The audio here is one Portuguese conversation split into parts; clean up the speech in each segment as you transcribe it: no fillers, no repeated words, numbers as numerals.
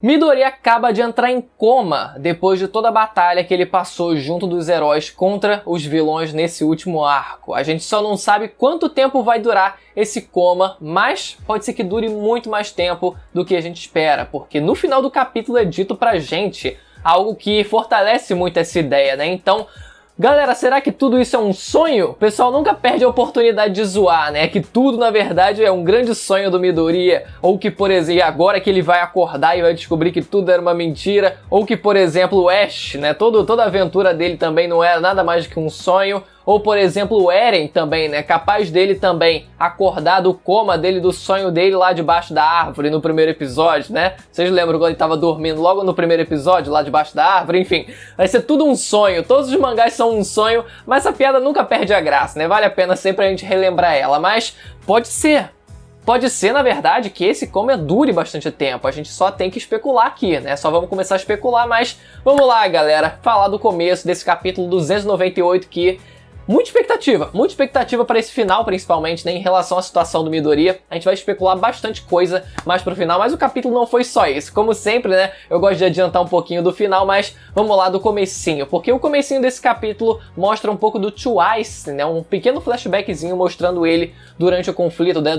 Midori acaba de entrar em coma depois de toda a batalha que ele passou junto dos heróis contra os vilões nesse último arco. A gente só não sabe quanto tempo vai durar esse coma, mas pode ser que dure muito mais tempo do que a gente espera, porque no final do capítulo é dito pra gente algo que fortalece muito essa ideia, né? Então, galera, será que tudo isso é um sonho? O pessoal nunca perde a oportunidade de zoar, né? Que tudo, na verdade, é um grande sonho do Midoriya. Ou que, por exemplo, agora que ele vai acordar e vai descobrir que tudo era uma mentira. Ou que, por exemplo, o Ash, né? Toda a aventura dele também não era nada mais do que um sonho. Ou, por exemplo, o Eren também, né? Capaz dele também acordar do coma dele, do sonho dele lá debaixo da árvore no primeiro episódio, né? Vocês lembram quando ele tava dormindo logo no primeiro episódio, lá debaixo da árvore? Enfim, vai ser tudo um sonho. Todos os mangás são um sonho, mas essa piada nunca perde a graça, né? Vale a pena sempre a gente relembrar ela, mas pode ser. Pode ser, na verdade, que esse coma dure bastante tempo, a gente só tem que especular aqui, né? Só vamos começar a especular, mas vamos lá, galera, falar do começo desse capítulo 298 que... Muita expectativa para esse final, principalmente, né, em relação à situação do Midoriya. A gente vai especular bastante coisa mais pro final, mas o capítulo não foi só isso. Como sempre, né, eu gosto de adiantar um pouquinho do final, mas vamos lá do comecinho, porque o comecinho desse capítulo mostra um pouco do Twice, né, um pequeno flashbackzinho mostrando ele durante o conflito, né,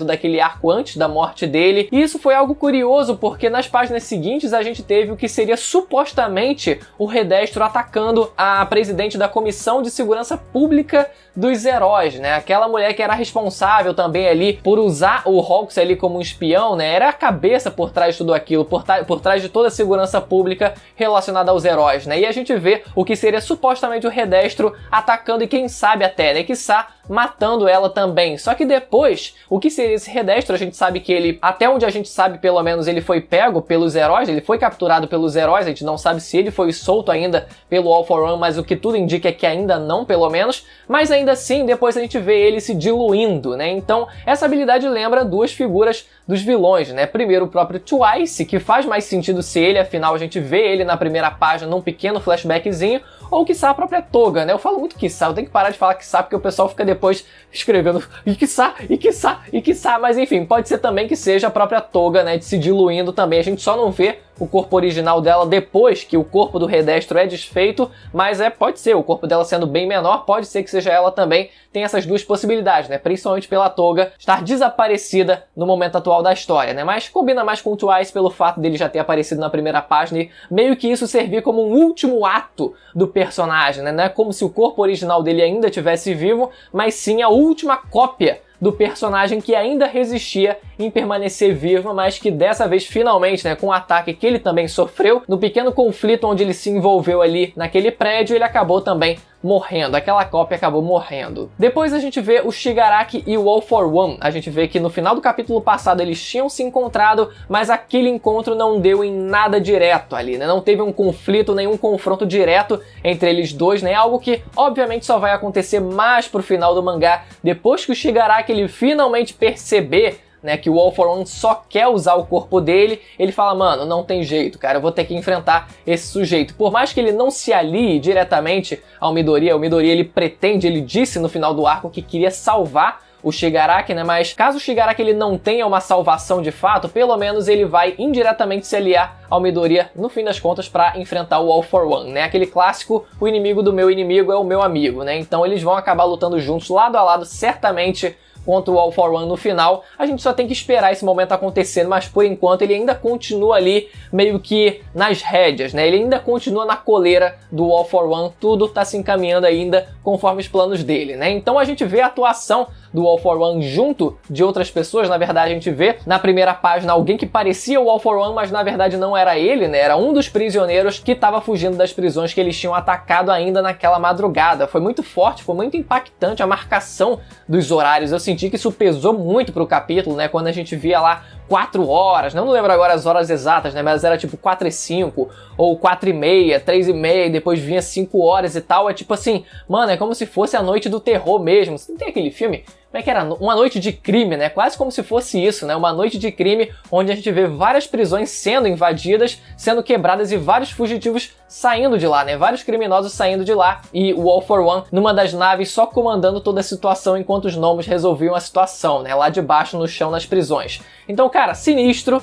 daquele arco antes da morte dele. E isso foi algo curioso, porque nas páginas seguintes a gente teve o que seria supostamente o Redestro atacando a presidente da Comissão de Segurança Pública dos heróis, né? Aquela mulher que era responsável também ali por usar o Hawks ali como um espião, né? Era a cabeça por trás de tudo aquilo, por trás de toda a segurança pública relacionada aos heróis, né? E a gente vê o que seria supostamente o Redestro atacando e quem sabe até, né? Quiçá matando ela também. Só que depois, o que seria esse Redestro? A gente sabe que ele, até onde a gente sabe pelo menos, ele foi pego pelos heróis, ele foi capturado pelos heróis, a gente não sabe se ele foi solto ainda pelo All For One, mas o que tudo indica é que ainda não, pelo menos, mas ainda assim, depois a gente vê ele se diluindo, né? Então, essa habilidade lembra duas figuras dos vilões, né? Primeiro, o próprio Twice, que faz mais sentido ser ele, afinal a gente vê ele na primeira página num pequeno flashbackzinho, ou quiçá a própria Toga, né? Eu falo muito quiçá, eu tenho que parar de falar quiçá, porque o pessoal fica depois escrevendo e quiçá, mas enfim, pode ser também que seja a própria Toga, né? De se diluindo também, a gente só não vê o corpo original dela depois que o corpo do Redestro é desfeito, mas pode ser, o corpo dela sendo bem menor, pode ser que seja ela também, tem essas duas possibilidades, né? Principalmente pela Toga estar desaparecida no momento atual da história, né? Mas combina mais com o Twice pelo fato dele já ter aparecido na primeira página e meio que isso servir como um último ato do personagem, né? Não é como se o corpo original dele ainda estivesse vivo, mas sim a última cópia do personagem que ainda resistia em permanecer vivo, mas que dessa vez finalmente, né, com o ataque que ele também sofreu, no pequeno conflito onde ele se envolveu ali naquele prédio, ele acabou também morrendo, aquela cópia acabou morrendo. Depois a gente vê o Shigaraki e o All For One, a gente vê que no final do capítulo passado eles tinham se encontrado, mas aquele encontro não deu em nada direto ali, né? Não teve um conflito, nenhum confronto direto entre eles dois, né? Algo que obviamente só vai acontecer mais pro final do mangá, depois que o Shigaraki ele finalmente perceber, né, que o All For One só quer usar o corpo dele, ele fala, mano, não tem jeito, cara, eu vou ter que enfrentar esse sujeito. Por mais que ele não se alie diretamente ao Midoriya, o Midoriya ele disse no final do arco que queria salvar o Shigaraki, né, mas caso o Shigaraki ele não tenha uma salvação de fato, pelo menos ele vai indiretamente se aliar ao Midoriya, no fim das contas, para enfrentar o All For One, né, aquele clássico, o inimigo do meu inimigo é o meu amigo, né, então eles vão acabar lutando juntos, lado a lado, certamente, contra o All For One no final. A gente só tem que esperar esse momento acontecer, mas por enquanto ele ainda continua ali meio que nas rédeas, né? Ele ainda continua na coleira do All For One, tudo tá se encaminhando ainda conforme os planos dele, né? Então a gente vê a atuação do All For One junto de outras pessoas, na verdade a gente vê na primeira página alguém que parecia o All For One, mas na verdade não era ele, né? Era um dos prisioneiros que estava fugindo das prisões que eles tinham atacado ainda naquela madrugada. Foi muito forte, foi muito impactante a marcação dos horários, eu senti que isso pesou muito pro capítulo, né? Quando a gente via lá 4 horas, não lembro agora as horas exatas, né? Mas era tipo 4h05, ou 4h30, 3h30, depois vinha 5 horas e tal. É tipo assim, mano, é como se fosse a noite do terror mesmo. Você não tem aquele filme como é que era? Uma noite de crime, né? Quase como se fosse isso, né? Uma noite de crime onde a gente vê várias prisões sendo invadidas, sendo quebradas e vários fugitivos saindo de lá, né? Vários criminosos saindo de lá e o All for One numa das naves só comandando toda a situação enquanto os gnomos resolviam a situação, né? Lá de baixo no chão nas prisões. Então, cara, sinistra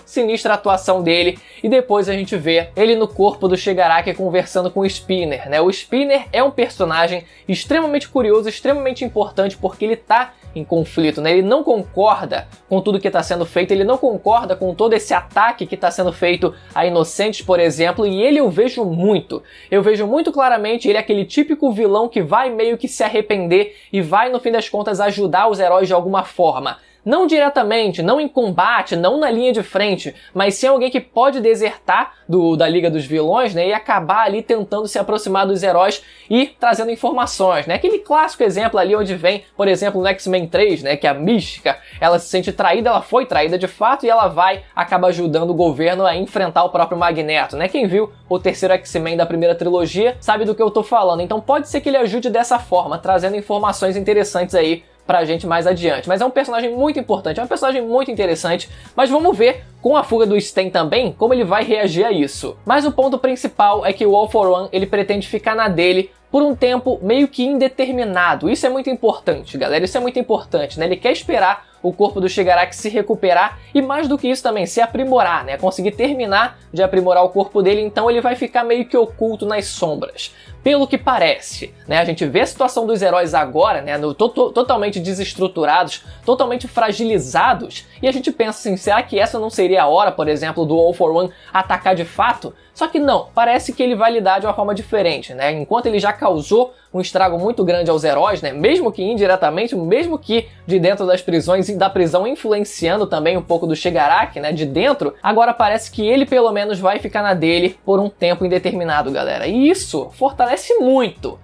a atuação dele e depois a gente vê ele no corpo do Shigaraki conversando com o Spinner, né? O Spinner é um personagem extremamente curioso, extremamente importante porque ele tá em conflito, né? Ele não concorda com tudo que está sendo feito, ele não concorda com todo esse ataque que está sendo feito a inocentes, por exemplo, e ele eu vejo muito claramente, ele é aquele típico vilão que vai meio que se arrepender e vai, no fim das contas, ajudar os heróis de alguma forma. Não diretamente, não em combate, não na linha de frente, mas sim alguém que pode desertar da Liga dos Vilões, né, e acabar ali tentando se aproximar dos heróis e trazendo informações, né? Aquele clássico exemplo ali onde vem, por exemplo, no X-Men 3, né, que a Mística, ela se sente traída, ela foi traída de fato e ela acaba ajudando o governo a enfrentar o próprio Magneto, né? Quem viu o terceiro X-Men da primeira trilogia sabe do que eu tô falando, então pode ser que ele ajude dessa forma, trazendo informações interessantes aí pra gente mais adiante. Mas é um personagem muito importante, é um personagem muito interessante, mas vamos ver com a fuga do Sten também como ele vai reagir a isso. Mas o ponto principal é que o All for One, ele pretende ficar na dele por um tempo meio que indeterminado. Isso é muito importante, galera, isso é muito importante, né? Ele quer esperar o corpo do Shigaraki se recuperar e mais do que isso também, se aprimorar, né? Conseguir terminar de aprimorar o corpo dele, então ele vai ficar meio que oculto nas sombras. Pelo que parece, né? A gente vê a situação dos heróis agora, né? Totalmente desestruturados, totalmente fragilizados, e a gente pensa assim, será que essa não seria a hora, por exemplo, do All for One atacar de fato? Só que não, parece que ele vai lidar de uma forma diferente, né? Enquanto ele já causou um estrago muito grande aos heróis, né? Mesmo que indiretamente, mesmo que de dentro das prisões e da prisão influenciando também um pouco do Shigaraki, né? De dentro, agora parece que ele pelo menos vai ficar na dele por um tempo indeterminado, galera. E isso fortalece muito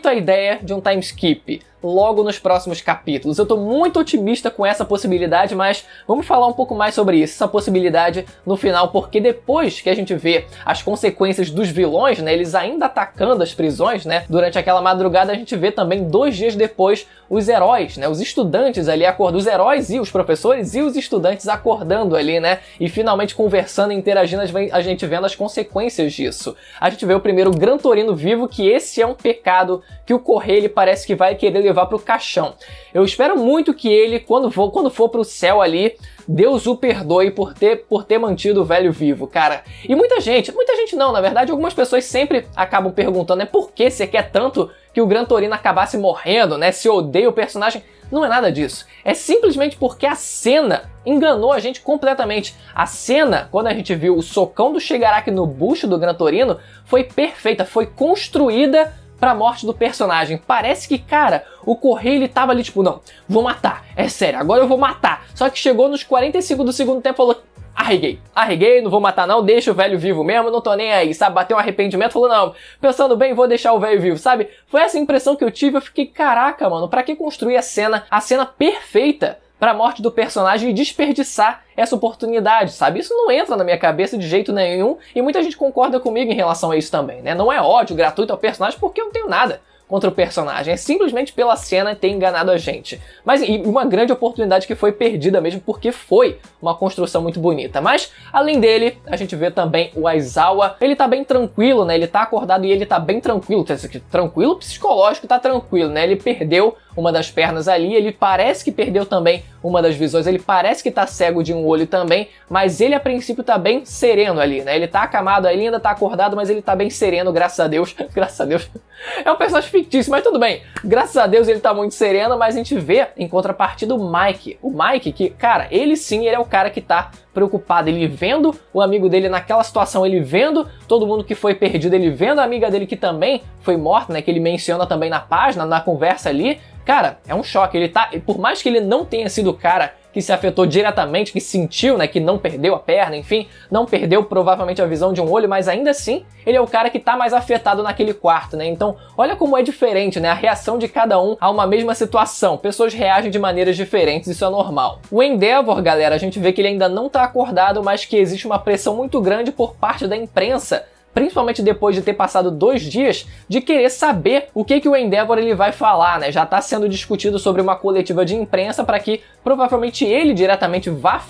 a ideia de um time skip logo nos próximos capítulos. Eu tô muito otimista com essa possibilidade, mas vamos falar um pouco mais sobre isso, essa possibilidade no final, porque depois que a gente vê as consequências dos vilões, né, eles ainda atacando as prisões, né, durante aquela madrugada, a gente vê também 2 dias depois os heróis, né, os estudantes ali acordando, os heróis e os professores e os estudantes acordando ali, né, e finalmente conversando e interagindo, a gente vendo as consequências disso. A gente vê o primeiro Gran Torino vivo, que esse é um pecado que o Correio ele parece que vai querer levar pro caixão. Eu espero muito que ele, quando for pro céu ali, Deus o perdoe por ter mantido o velho vivo, cara. E muita gente não, na verdade, algumas pessoas sempre acabam perguntando, né, por que você quer tanto que o Gran Torino acabasse morrendo, né, se odeia o personagem. Não é nada disso. É simplesmente porque a cena enganou a gente completamente. A cena, quando a gente viu o socão do Shigaraki no bucho do Gran Torino, foi perfeita, foi construída pra morte do personagem. Parece que, cara, o Correio ele tava ali tipo, não, vou matar, é sério, agora eu vou matar. Só que chegou nos 45 do segundo tempo e falou, arreguei, não vou matar não, deixa o velho vivo mesmo, não tô nem aí, sabe? Bateu um arrependimento, falou, não, pensando bem, vou deixar o velho vivo, sabe? Foi essa impressão que eu tive, eu fiquei, caraca, mano, pra que construir a cena perfeita pra morte do personagem e desperdiçar essa oportunidade, sabe? Isso não entra na minha cabeça de jeito nenhum e muita gente concorda comigo em relação a isso também, né? Não é ódio gratuito ao personagem porque eu não tenho nada contra o personagem, é simplesmente pela cena ter enganado a gente. Mas e uma grande oportunidade que foi perdida mesmo porque foi uma construção muito bonita. Mas, além dele, a gente vê também o Aizawa, ele tá bem tranquilo, né? Ele tá acordado e ele tá bem tranquilo, tranquilo psicológico, tá tranquilo, né? Ele perdeu uma das pernas ali, ele parece que perdeu também uma das visões, ele parece que tá cego de um olho também, mas ele a princípio tá bem sereno ali, né? Ele tá acamado ali, ainda tá acordado, mas ele tá bem sereno, graças a Deus. Graças a Deus. É um personagem fictício, mas tudo bem. Graças a Deus ele tá muito sereno, mas a gente vê em contrapartida o Mike. O Mike que, cara, ele sim, ele é o cara que tá preocupado, ele vendo o amigo dele naquela situação, ele vendo todo mundo que foi perdido, ele vendo a amiga dele que também foi morta, né, que ele menciona também na página, na conversa ali. Cara, é um choque, ele tá, por mais que ele não tenha sido o cara que se afetou diretamente, que sentiu, né, que não perdeu a perna, enfim, não perdeu provavelmente a visão de um olho, mas ainda assim, ele é o cara que tá mais afetado naquele quarto, né, então olha como é diferente, né, a reação de cada um a uma mesma situação, pessoas reagem de maneiras diferentes, isso é normal. O Endeavor, galera, a gente vê que ele ainda não tá acordado, mas que existe uma pressão muito grande por parte da imprensa principalmente depois de ter passado 2 dias, de querer saber o que o Endeavor ele vai falar, né? Já está sendo discutido sobre uma coletiva de imprensa para que provavelmente ele diretamente vá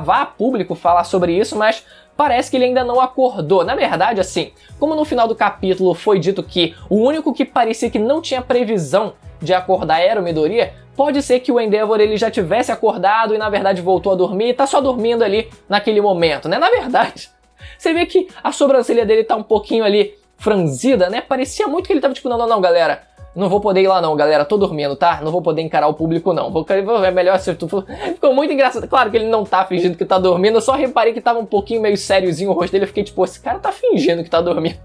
a público falar sobre isso, mas parece que ele ainda não acordou. Na verdade, assim, como no final do capítulo foi dito que o único que parecia que não tinha previsão de acordar era o Midoriya, pode ser que o Endeavor ele já tivesse acordado e na verdade voltou a dormir e tá só dormindo ali naquele momento, né? Na verdade, você vê que a sobrancelha dele tá um pouquinho ali franzida, né? Parecia muito que ele tava tipo, não, galera, não vou poder ir lá não, galera, tô dormindo, tá? Não vou poder encarar o público não. É melhor se tu... Ficou muito engraçado. Claro que ele não tá fingindo que tá dormindo, eu só reparei que tava um pouquinho meio sériozinho o rosto dele, eu fiquei tipo, esse cara tá fingindo que tá dormindo.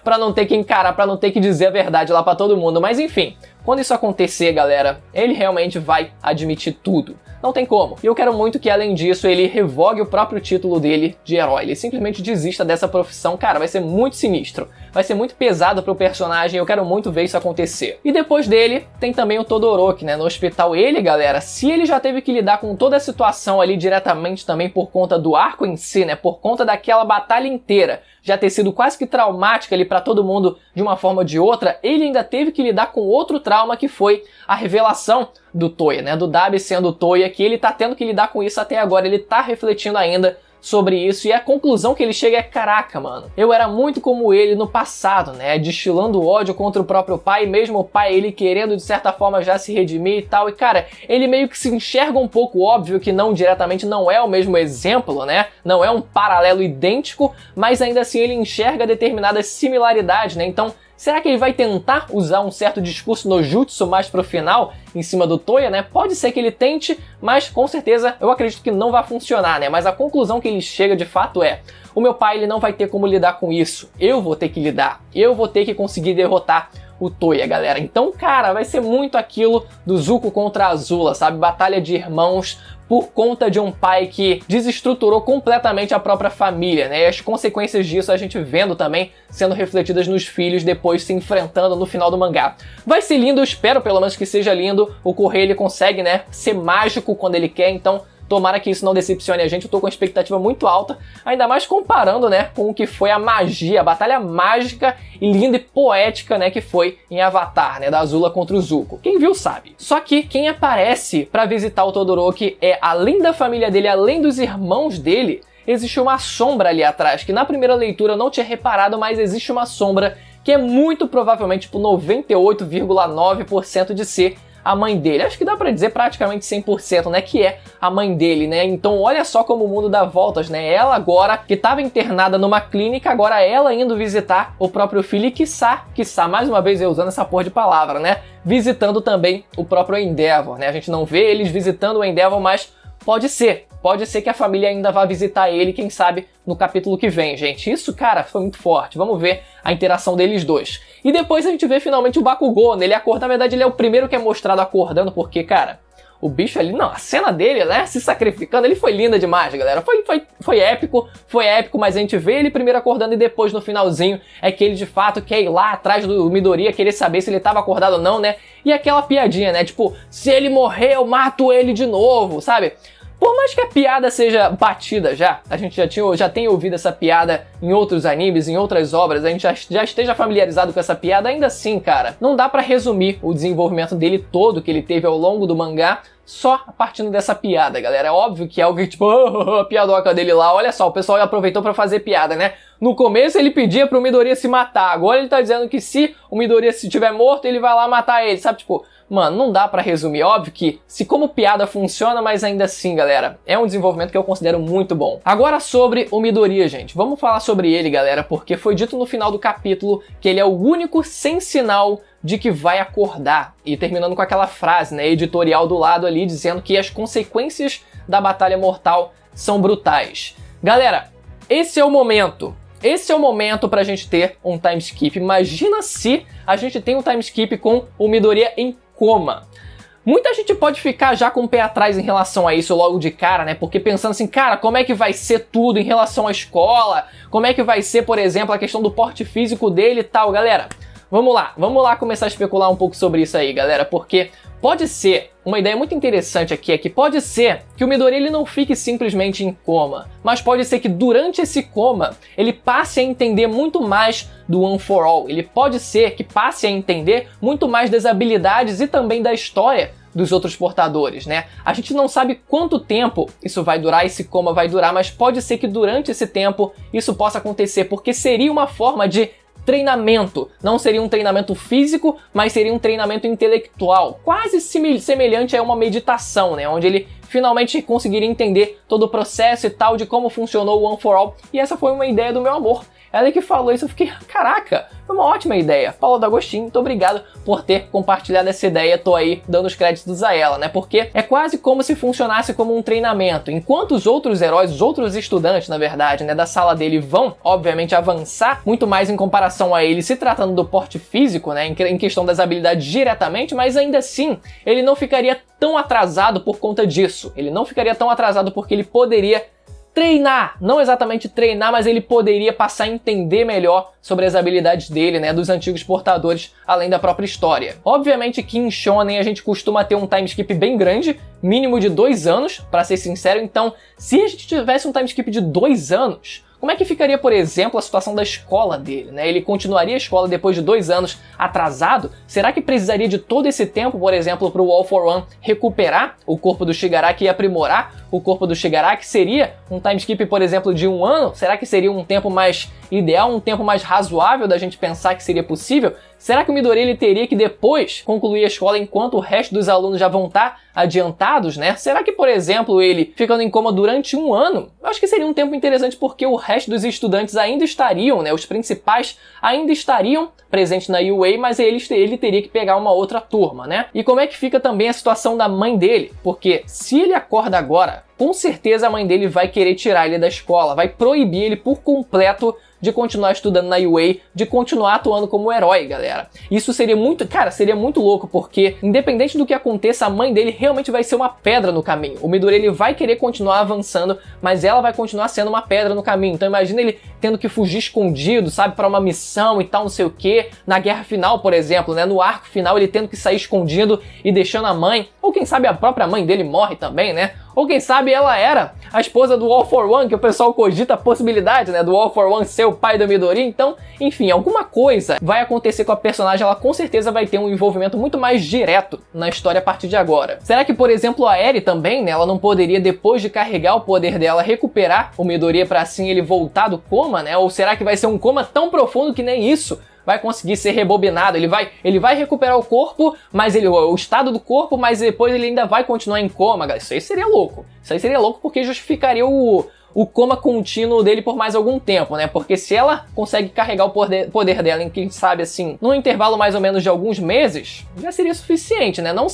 Pra não ter que encarar, pra não ter que dizer a verdade lá pra todo mundo. Mas enfim, quando isso acontecer, galera, ele realmente vai admitir tudo. Não tem como. E eu quero muito que, além disso, ele revogue o próprio título dele de herói. Ele simplesmente desista dessa profissão. Cara, vai ser muito sinistro. Vai ser muito pesado pro personagem. Eu quero muito ver isso acontecer. E depois dele, tem também o Todoroki, né? No hospital, ele, galera, se ele já teve que lidar com toda a situação ali diretamente também por conta do arco em si, né? Por conta daquela batalha inteira já ter sido quase que traumática ali pra todo mundo de uma forma ou de outra, ele ainda teve que lidar com outro trauma que foi a revelação do Toya, né? Do Dabi sendo o Toya, que ele tá tendo que lidar com isso até agora, ele tá refletindo ainda sobre isso, e a conclusão que ele chega é, caraca, mano, eu era muito como ele no passado, né, destilando ódio contra o próprio pai, mesmo o pai, ele querendo de certa forma já se redimir e tal, e cara, ele meio que se enxerga um pouco, óbvio que não diretamente, não é o mesmo exemplo, né, não é um paralelo idêntico, mas ainda assim ele enxerga determinadas similaridades, né, então será que ele vai tentar usar um certo discurso no jutsu mais pro final, em cima do Toya, né? Pode ser que ele tente, mas com certeza eu acredito que não vai funcionar, né? Mas a conclusão que ele chega de fato é: o meu pai ele não vai ter como lidar com isso, eu vou ter que lidar, eu vou ter que conseguir derrotar o Toya, galera. Então, cara, vai ser muito aquilo do Zuko contra a Azula, sabe? Batalha de irmãos por conta de um pai que desestruturou completamente a própria família, né? E as consequências disso a gente vendo também sendo refletidas nos filhos depois se enfrentando no final do mangá. Vai ser lindo, eu espero pelo menos que seja lindo. O Correio ele consegue, né, ser mágico quando ele quer, então tomara que isso não decepcione a gente, eu tô com uma expectativa muito alta, ainda mais comparando, né, com o que foi a magia, a batalha mágica e linda e poética, né, que foi em Avatar, né, da Azula contra o Zuko. Quem viu sabe. Só que quem aparece pra visitar o Todoroki é, além da família dele, além dos irmãos dele, existe uma sombra ali atrás, que na primeira leitura eu não tinha reparado, mas existe uma sombra que é muito provavelmente, tipo, 98,9% de ser a mãe dele. Acho que dá pra dizer praticamente 100%, né, que é a mãe dele, né? Então olha só como o mundo dá voltas, né? Ela agora, que estava internada numa clínica, agora ela indo visitar o próprio filho e quiçá, mais uma vez eu usando essa porra de palavra, né? Visitando também o próprio Endeavor, né? A gente não vê eles visitando o Endeavor, mas pode ser que a família ainda vá visitar ele, quem sabe, no capítulo que vem, gente. Isso, cara, foi muito forte. Vamos ver a interação deles dois. E depois a gente vê finalmente o Bakugou, né? Ele acorda, na verdade ele é o primeiro que é mostrado acordando, porque, cara, o bicho ali, não, a cena dele, né, se sacrificando, ele foi linda demais, galera. Foi épico, mas a gente vê ele primeiro acordando e depois no finalzinho é que ele de fato quer ir lá atrás do Midoriya, querer saber se ele tava acordado ou não, né? E aquela piadinha, né, tipo, se ele morrer eu mato ele de novo, sabe? Por mais que a piada seja batida a gente já tem ouvido essa piada em outros animes, em outras obras, a gente já esteja familiarizado com essa piada, ainda assim, cara, não dá pra resumir o desenvolvimento dele todo que ele teve ao longo do mangá só partindo dessa piada, galera. É óbvio que é algo que, tipo, a piadoca dele lá, olha só, o pessoal aproveitou pra fazer piada, né? No começo ele pedia pro Midoriya se matar, agora ele tá dizendo que se o Midoriya estiver morto, ele vai lá matar ele, sabe? Tipo, mano, não dá pra resumir. Óbvio que, se como piada funciona, mas ainda assim, galera, é um desenvolvimento que eu considero muito bom. Agora sobre o Midoriya, gente. Vamos falar sobre ele, galera, porque foi dito no final do capítulo que ele é o único sem sinal de que vai acordar. E terminando com aquela frase, né, editorial do lado ali, dizendo que as consequências da batalha mortal são brutais. Galera, esse é o momento. Esse é o momento pra gente ter um time skip. Imagina se a gente tem um time skip com o Midoriya em coma. Muita gente pode ficar já com o pé atrás em relação a isso logo de cara, né? Porque pensando assim, cara, como é que vai ser tudo em relação à escola? Como é que vai ser, por exemplo, a questão do porte físico dele e tal, galera? Vamos lá começar a especular um pouco sobre isso aí, galera, porque Pode ser, uma ideia muito interessante aqui é que pode ser que o Midori ele não fique simplesmente em coma, mas pode ser que durante esse coma ele passe a entender muito mais do One for All. Ele pode ser que passe a entender muito mais das habilidades e também da história dos outros portadores, né? A gente não sabe quanto tempo isso vai durar, esse coma vai durar, mas pode ser que durante esse tempo isso possa acontecer, porque seria uma forma de treinamento. Não seria um treinamento físico, mas seria um treinamento intelectual, quase semelhante a uma meditação, né? Onde ele finalmente conseguiria entender todo o processo e tal de como funcionou o One for All. E essa foi uma ideia do meu amor. Ela que falou isso, eu fiquei, caraca, foi uma ótima ideia. Paula D'Agostinho, muito obrigado por ter compartilhado essa ideia, tô aí dando os créditos a ela, né? Porque é quase como se funcionasse como um treinamento. Enquanto os outros heróis, os outros estudantes, na verdade, né, da sala dele vão, obviamente, avançar muito mais em comparação a ele, se tratando do porte físico, né, em questão das habilidades diretamente, mas ainda assim, ele não ficaria tão atrasado por conta disso. Ele não ficaria tão atrasado porque ele poderia treinar, não exatamente treinar, mas ele poderia passar a entender melhor sobre as habilidades dele, né, dos antigos portadores, além da própria história. Obviamente que em Shonen a gente costuma ter um time skip bem grande, mínimo de 2 anos, pra ser sincero, então se a gente tivesse um time skip de 2 anos, como é que ficaria, por exemplo, a situação da escola dele, né? Ele continuaria a escola depois de 2 anos atrasado? Será que precisaria de todo esse tempo, por exemplo, para o All for One recuperar o corpo do Shigaraki e aprimorar o corpo do Shigaraki? Seria um time skip, por exemplo, de 1 ano? Será que seria um tempo mais ideal, um tempo mais razoável da gente pensar que seria possível? Será que o Midori ele teria que depois concluir a escola enquanto o resto dos alunos já vão estar adiantados, né? Será que, por exemplo, ele ficando em coma durante 1 ano? Eu acho que seria um tempo interessante porque o resto dos estudantes ainda estariam, né? Os principais ainda estariam presentes na UA, mas ele teria que pegar uma outra turma, né? E como é que fica também a situação da mãe dele? Porque se ele acorda agora, com certeza a mãe dele vai querer tirar ele da escola, vai proibir ele por completo de continuar estudando na UA, de continuar atuando como herói, galera. Isso seria muito, cara, seria muito louco, porque independente do que aconteça, a mãe dele realmente vai ser uma pedra no caminho. O Midori, ele vai querer continuar avançando, mas ela vai continuar sendo uma pedra no caminho. Então imagina ele tendo que fugir escondido, sabe, para uma missão e tal, não sei o que, na guerra final, por exemplo, né, no arco final, ele tendo que sair escondido e deixando a mãe, ou quem sabe a própria mãe dele morre também, né? Ou quem sabe ela era a esposa do All for One, que o pessoal cogita a possibilidade, né, do All for One ser o pai do Midori. Então, enfim, alguma coisa vai acontecer com a personagem, ela com certeza vai ter um envolvimento muito mais direto na história a partir de agora. Será que, por exemplo, a Eri também, né, ela não poderia, depois de carregar o poder dela, recuperar o Midori para assim ele voltar do coma, né? Ou será que vai ser um coma tão profundo que nem isso vai conseguir ser rebobinado? Ele vai recuperar o corpo, mas o estado do corpo, mas depois ele ainda vai continuar em coma, galera. Isso aí seria louco. Isso aí seria louco porque justificaria o coma contínuo dele por mais algum tempo, né? Porque se ela consegue carregar o poder dela em, quem sabe, assim, num intervalo mais ou menos de alguns meses, já seria suficiente, né? Não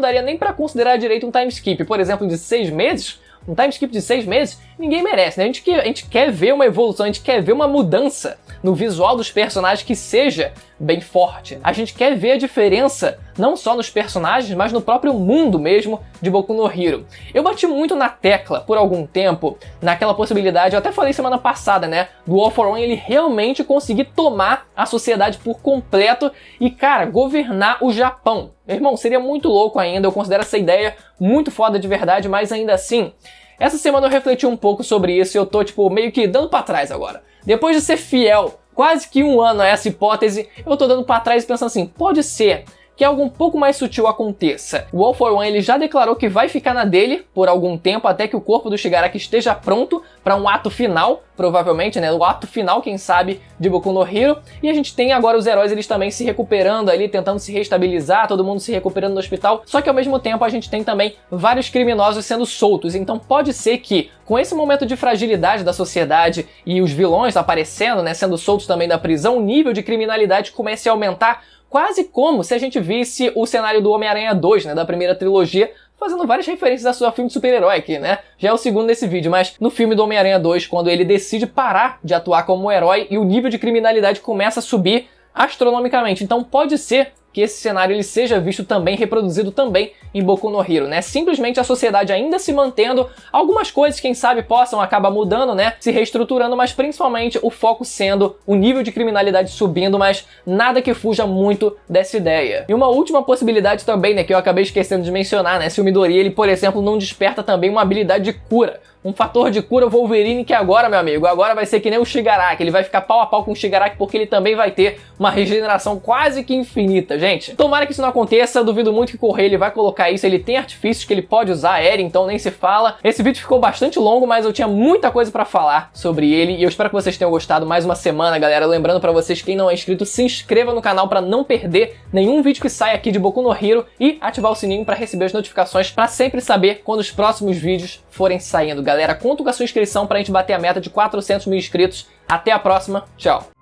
daria nem pra considerar direito um time skip, por exemplo, de 6 meses. Um time skip de 6 meses, ninguém merece, né? A gente quer ver uma evolução, a gente quer ver uma mudança no visual dos personagens que seja bem forte. A gente quer ver a diferença, não só nos personagens, mas no próprio mundo mesmo de Boku no Hero. Eu bati muito na tecla, por algum tempo, naquela possibilidade, eu até falei semana passada, né? Do All for One ele realmente conseguir tomar a sociedade por completo e, cara, governar o Japão. Meu irmão, seria muito louco ainda, eu considero essa ideia muito foda de verdade, mas ainda assim, essa semana eu refleti um pouco sobre isso e eu tô, tipo, meio que dando pra trás agora. Depois de ser fiel quase que 1 ano a essa hipótese, eu tô dando pra trás e pensando assim, pode ser que algo um pouco mais sutil aconteça. O All for One ele já declarou que vai ficar na dele por algum tempo até que o corpo do Shigaraki esteja pronto para um ato final, provavelmente, né? O ato final, quem sabe, de Boku no Hero. E a gente tem agora os heróis eles também se recuperando ali, tentando se reestabilizar, todo mundo se recuperando no hospital. Só que ao mesmo tempo a gente tem também vários criminosos sendo soltos. Então pode ser que com esse momento de fragilidade da sociedade e os vilões aparecendo, né, sendo soltos também da prisão, o nível de criminalidade comece a aumentar, quase como se a gente visse o cenário do Homem-Aranha 2, né, da primeira trilogia, fazendo várias referências a seu filme de super-herói aqui, né? Já é o segundo nesse vídeo, mas no filme do Homem-Aranha 2, quando ele decide parar de atuar como herói e o nível de criminalidade começa a subir astronomicamente. Então pode ser que esse cenário ele seja visto também, reproduzido também em Boku no Hero, né? Simplesmente a sociedade ainda se mantendo, algumas coisas, quem sabe, possam acabar mudando, né? Se reestruturando, mas principalmente o foco sendo o nível de criminalidade subindo, mas nada que fuja muito dessa ideia. E uma última possibilidade também, né, que eu acabei esquecendo de mencionar, né? Se o Midoriya, ele, por exemplo, não desperta também uma habilidade de cura. Um fator de cura Wolverine que agora, meu amigo, agora vai ser que nem o Shigaraki. Ele vai ficar pau a pau com o Shigaraki porque ele também vai ter uma regeneração quase que infinita, gente. Tomara que isso não aconteça, duvido muito que o Correia ele vai colocar isso. Ele tem artifícios que ele pode usar, Eren, então nem se fala. Esse vídeo ficou bastante longo, mas eu tinha muita coisa pra falar sobre ele e eu espero que vocês tenham gostado. Mais uma semana, galera. Lembrando pra vocês, quem não é inscrito, se inscreva no canal pra não perder nenhum vídeo que sai aqui de Boku no Hero e ativar o sininho pra receber as notificações pra sempre saber quando os próximos vídeos forem saindo. Galera, conto com a sua inscrição pra gente bater a meta de 400 mil inscritos. Até a próxima, tchau!